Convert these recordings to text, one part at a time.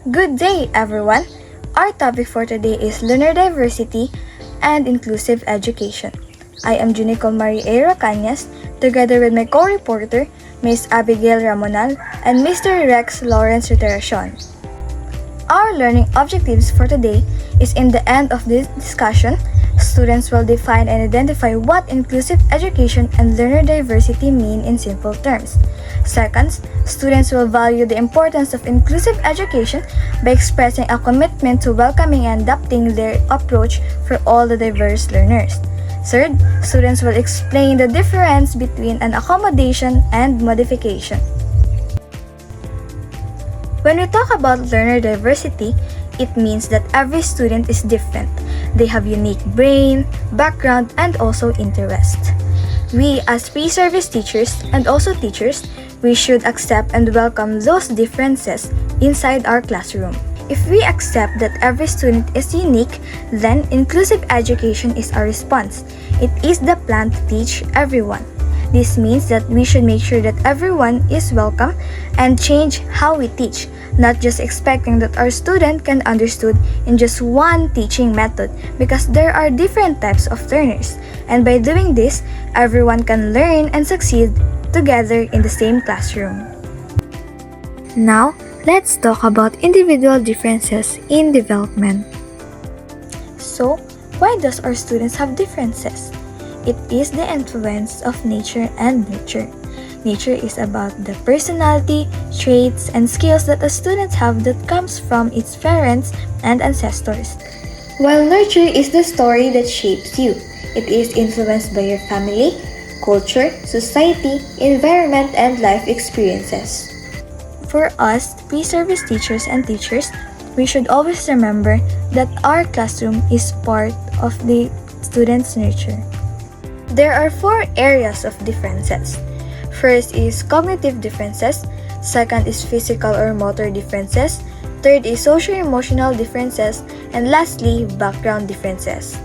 Good day, everyone! Our topic for today is learner diversity and inclusive education. I am Junico Marie A. Racanyas, together with my co-reporter, Ms. Abigail Ramonal, and Mr. Rex Lawrence Ruteracion. Our learning objectives for today is in the end of this discussion, students will define and identify what inclusive education and learner diversity mean in simple terms. Second, students will value the importance of inclusive education by expressing a commitment to welcoming and adapting their approach for all the diverse learners. Third, students will explain the difference between an accommodation and modification. When we talk about learner diversity, it means that every student is different. They have unique brain, background, and also interest. We as pre-service teachers and also teachers, we should accept and welcome those differences inside our classroom. If we accept that every student is unique, then inclusive education is our response. It is the plan to teach everyone. This means that we should make sure that everyone is welcome and change how we teach, not just expecting that our student can understood in just one teaching method because there are different types of learners. And by doing this, everyone can learn and succeed together in the same classroom. Now, let's talk about individual differences in development. So, why does our students have differences? It is the influence of nature and nurture. Nature is about the personality, traits, and skills that a student have that comes from its parents and ancestors. While nurture is the story that shapes you, it is influenced by your family, culture, society, environment, and life experiences. For us, pre-service teachers and teachers, we should always remember that our classroom is part of the student's nurture. There are 4 areas of differences. First is cognitive differences, second is physical or motor differences, third is socio-emotional differences, and lastly, background differences.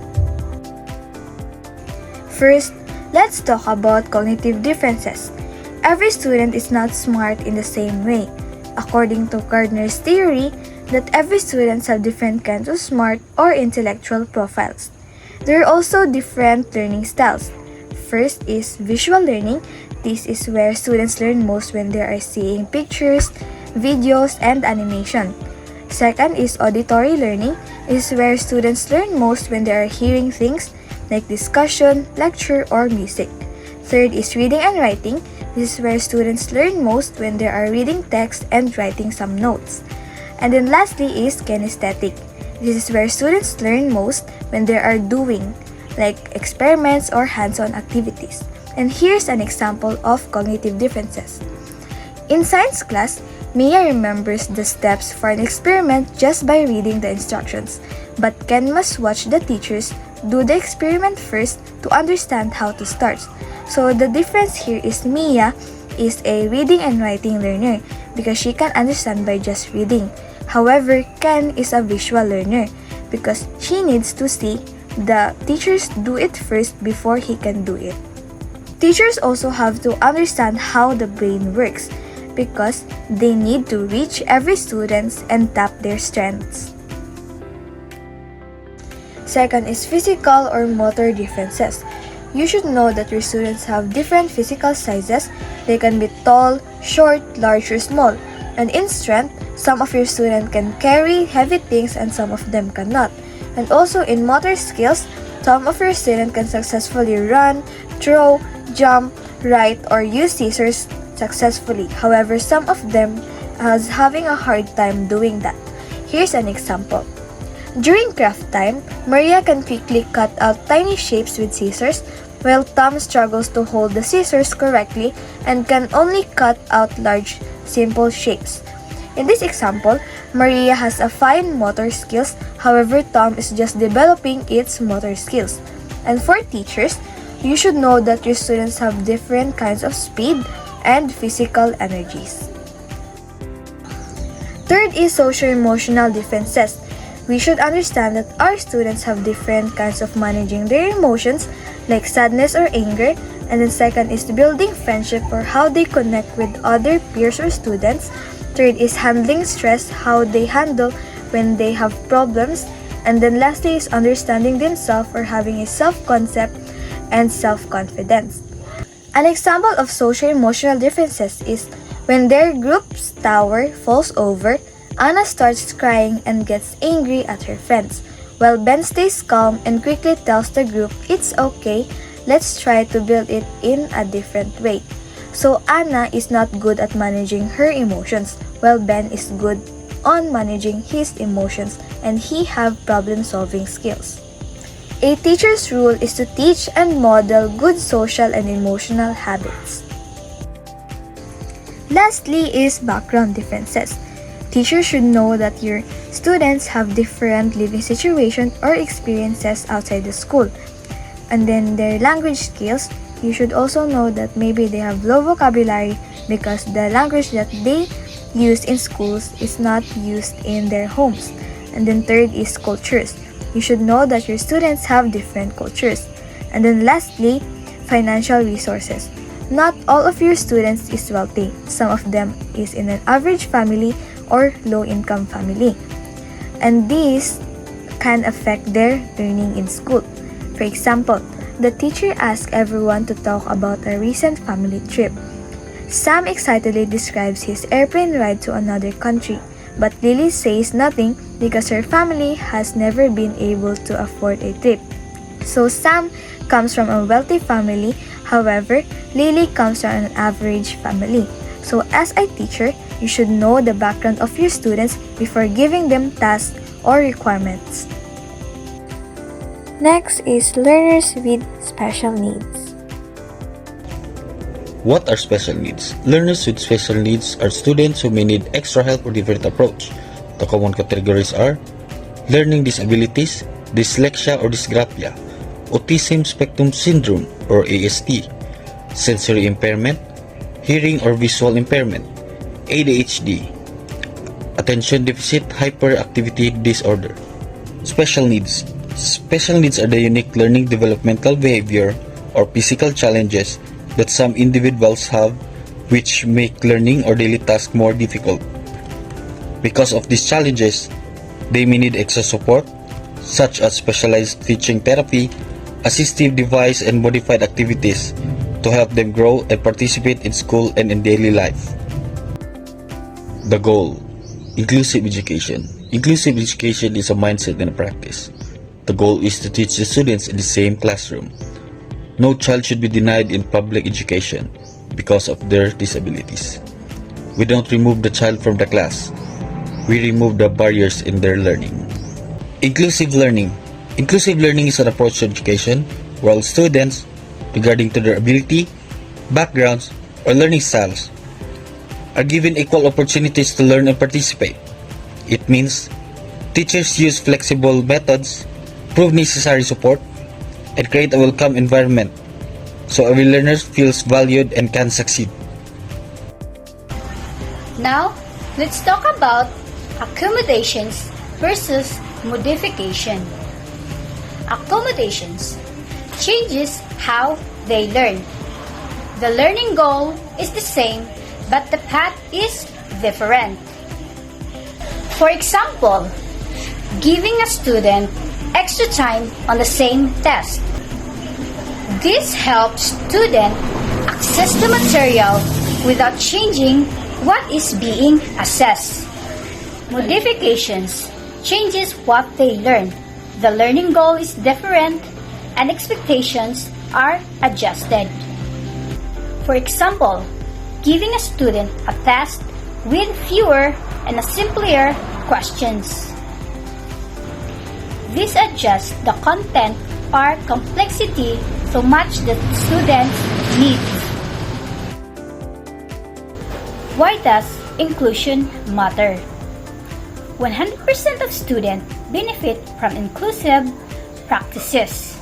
First, let's talk about cognitive differences. Every student is not smart in the same way. According to Gardner's theory, that every student have different kinds of smart or intellectual profiles. There are also different learning styles. First is visual learning. This is where students learn most when they are seeing pictures, videos, and animation. Second is auditory learning. This is where students learn most when they are hearing things like discussion, lecture, or music. Third is reading and writing. This is where students learn most when they are reading text and writing some notes. And then lastly is kinesthetic. This is where students learn most when they are doing, like experiments or hands-on activities. And here's an example of cognitive differences. In science class, Mia remembers the steps for an experiment just by reading the instructions, but Ken must watch the teachers do the experiment first to understand how to start. So the difference here is Mia is a reading and writing learner because she can understand by just reading. However, Ken is a visual learner because she needs to see the teachers do it first before he can do it. Teachers also have to understand how the brain works because they need to reach every student and tap their strengths. Second is physical or motor differences. You should know that your students have different physical sizes. They can be tall, short, large, or small. And in strength, some of your students can carry heavy things and some of them cannot. And also in motor skills, some of your students can successfully run, throw, jump, write, or use scissors successfully. However, some of them is having a hard time doing that. Here's an example. During craft time, Maria can quickly cut out tiny shapes with scissors, while Tom struggles to hold the scissors correctly and can only cut out large, simple shapes. In this example, Maria has a fine motor skills, however Tom is just developing its motor skills. And for teachers, you should know that your students have different kinds of speed and physical energies. Third is socio-emotional differences. We should understand that our students have different kinds of managing their emotions like sadness or anger, and then second is building friendship or how they connect with other peers or students, Third is handling stress, how they handle when they have problems. And then lastly is understanding themselves or having a self-concept and self-confidence. An example of social-emotional differences is when their group's tower falls over, Anna starts crying and gets angry at her friends, while Ben stays calm and quickly tells the group, "It's okay, let's try to build it in a different way." So Anna is not good at managing her emotions, while Ben is good on managing his emotions and he have problem-solving skills. A teacher's role is to teach and model good social and emotional habits. Lastly is background differences. Teachers should know that your students have different living situations or experiences outside the school. And then their language skills, you should also know that maybe they have low vocabulary because the language that they use in schools is not used in their homes. And then third is cultures. You should know that your students have different cultures. And then lastly, financial resources. Not all of your students is wealthy. Some of them is in an average family or low-income family. And these can affect their learning in school. For example, the teacher asked everyone to talk about a recent family trip. Sam excitedly describes his airplane ride to another country, but Lily says nothing because her family has never been able to afford a trip. So Sam comes from a wealthy family, however, Lily comes from an average family. So as a teacher, you should know the background of your students before giving them tasks or requirements. Next is learners with special needs. What are special needs? Learners with special needs are students who may need extra help or different approach. The common categories are learning disabilities, dyslexia or dysgraphia, autism spectrum syndrome or ASD, sensory impairment, hearing or visual impairment, ADHD, attention deficit hyperactivity disorder. Special needs. Special needs are the unique learning developmental behavior or physical challenges that some individuals have which make learning or daily tasks more difficult. Because of these challenges, they may need extra support such as specialized teaching therapy, assistive device and modified activities to help them grow and participate in school and in daily life. The goal: inclusive education. Inclusive education is a mindset and a practice. The goal is to teach the students in the same classroom. No child should be denied in public education because of their disabilities. We don't remove the child from the class. We remove the barriers in their learning. Inclusive learning. Inclusive learning is an approach to education where all students, regarding to their ability, backgrounds, or learning styles, are given equal opportunities to learn and participate. It means teachers use flexible methods, prove necessary support, and create a welcome environment so every learner feels valued and can succeed. Now, let's talk about accommodations versus modification. Accommodations changes how they learn. The learning goal is the same, but the path is different. For example, giving a student extra time on the same test. This helps student access the material without changing what is being assessed. Modifications changes what they learn. The learning goal is different and expectations are adjusted. For example, giving a student a test with fewer and simpler questions. This adjusts the content or complexity to match the student's needs. Why does inclusion matter? 100% of students benefit from inclusive practices.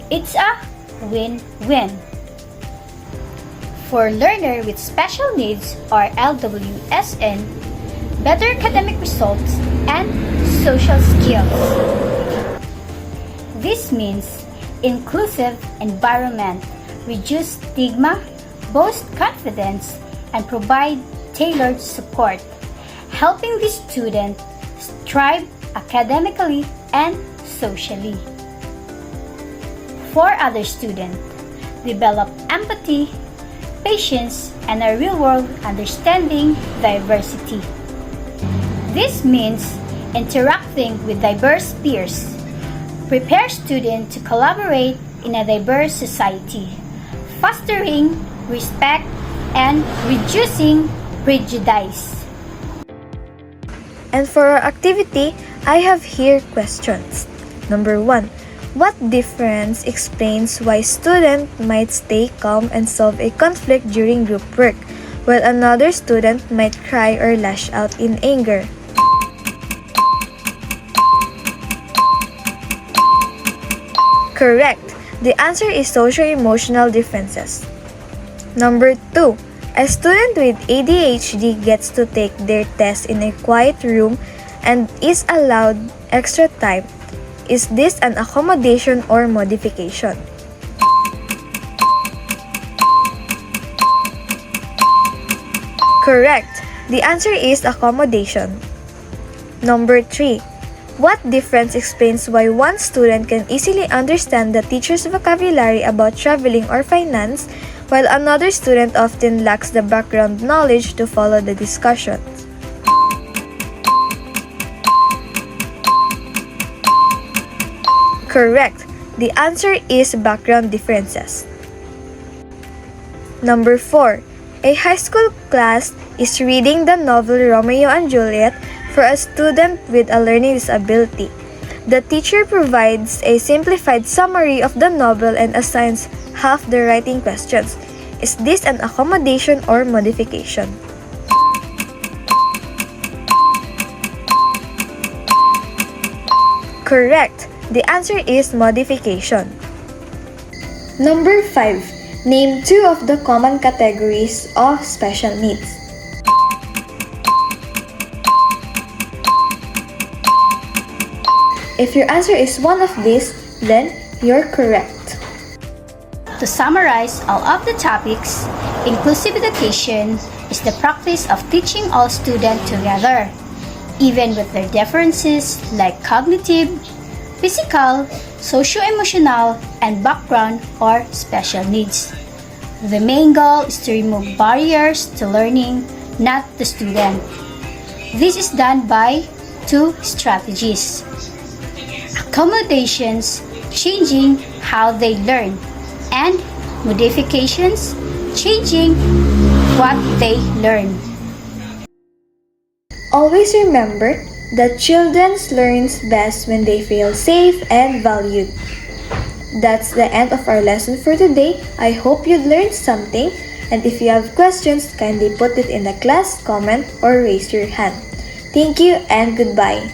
It's a win-win. For learner with special needs or LWSN, better academic results and social skills. This means inclusive environment, reduce stigma, boost confidence, and provide tailored support, helping the student thrive academically and socially. For other students, develop empathy, patience, and a real-world understanding diversity. This means interacting with diverse peers, prepare students to collaborate in a diverse society, fostering respect and reducing prejudice. And for our activity, I have here questions. Number 1. What difference explains why student might stay calm and solve a conflict during group work, while another student might cry or lash out in anger? Correct. The answer is socio-emotional differences. Number 2. A student with ADHD gets to take their test in a quiet room and is allowed extra time. Is this an accommodation or modification? Correct. The answer is accommodation. Number 3. What difference explains why one student can easily understand the teacher's vocabulary about traveling or finance, while another student often lacks the background knowledge to follow the discussion? Correct. The answer is background differences. Number 4. A high school class is reading the novel Romeo and Juliet for a student with a learning disability. The teacher provides a simplified summary of the novel and assigns half the writing questions. Is this an accommodation or modification? Correct. The answer is modification. Number 5. Name 2 of the common categories of special needs. If your answer is one of these, then you're correct. To summarize all of the topics, inclusive education is the practice of teaching all students together, even with their differences like cognitive, physical, socio-emotional, and background or special needs. The main goal is to remove barriers to learning, not the student. This is done by 2 strategies. Accommodations, changing how they learn, and modifications, changing what they learn. Always remember that children learn best when they feel safe and valued. That's the end of our lesson for today. I hope you learned something, and if you have questions, kindly put it in the class comment or raise your hand. Thank you and goodbye.